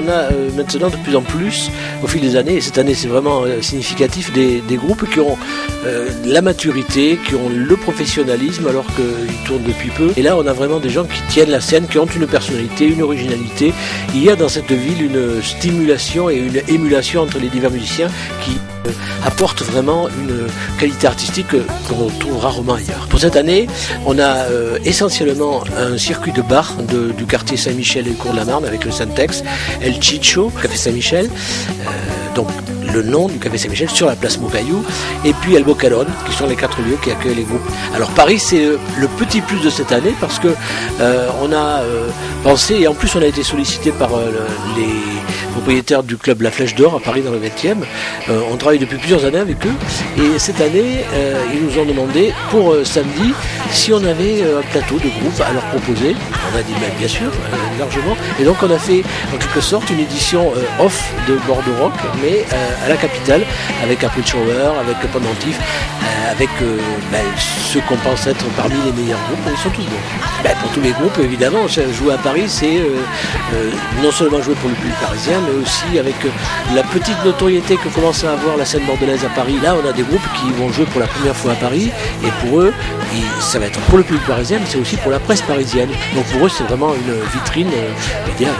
on a maintenant de plus en plus, au fil des années, et cette année c'est vraiment significatif, des groupes qui ont la maturité, qui ont le professionnalisme alors qu'ils tournent depuis peu. Et là on a vraiment des gens qui tiennent la scène, qui ont une personnalité, une originalité. Il y a dans cette ville une stimulation et une émulation entre les divers musiciens qui apporte vraiment une qualité artistique qu'on trouve rarement ailleurs. Pour cette année, on a essentiellement un circuit de bars du quartier Saint-Michel et le cours de la Marne avec le Syntex, El Chicho, Café Saint-Michel, donc le nom du Café Saint-Michel sur la place Mocaillou, et puis El Bocalon, qui sont les 4 lieux qui accueillent les groupes. Alors Paris, c'est le petit plus de cette année parce que on a pensé, et en plus on a été sollicité par les propriétaires du club La Flèche d'Or à Paris dans le 20e. On travaille depuis plusieurs années avec eux, et cette année ils nous ont demandé pour samedi si on avait un plateau de groupes à leur proposer. On a dit bien sûr, largement, et donc on a fait en quelque sorte une édition off de Bordeaux Rock, mais à la capitale, avec April Shower, avec Pendentif, avec ceux qu'on pense être parmi les meilleurs groupes. Ils sont tous bons. Pour tous les groupes, évidemment, jouer à Paris, c'est non seulement jouer pour le public parisien, mais aussi avec la petite notoriété que commence à avoir la scène bordelaise à Paris. Là, on a des groupes qui vont jouer pour la première fois à Paris, et pour eux, ça va être pour le public parisien, mais c'est aussi pour la presse parisienne. Donc pour eux, c'est vraiment une vitrine idéale.